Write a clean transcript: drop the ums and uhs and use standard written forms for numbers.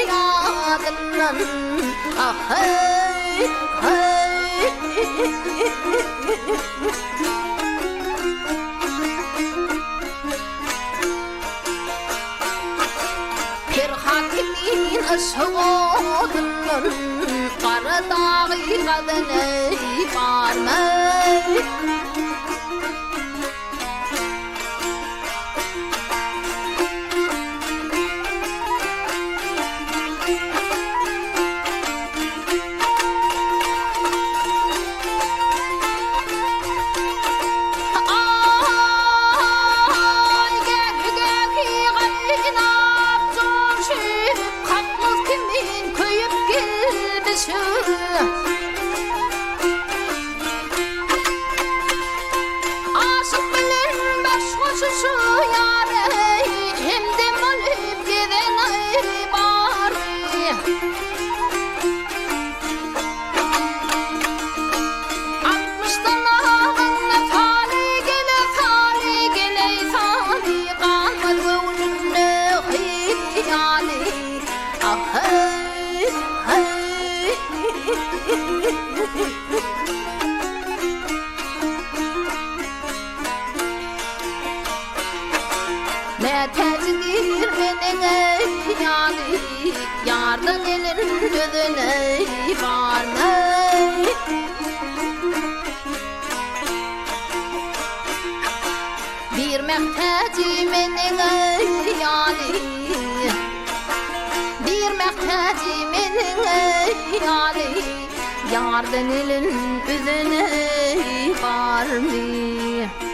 feryadından. Ah hey hey. Pir hakimin aşığıdından qara dağı qadını barmay. Aşık bilen başkoşu şu yâre, hem de malip giden ay bari. Altmıştan ağın fali gele fali kalmadı gönlümde hiyali. Ah hey hey. Ne tecdir menene yani, yardan elin gözüne var ne? Bir mehteci menene yani, bir mehteci menene yani, yardan elin gözüne var mı?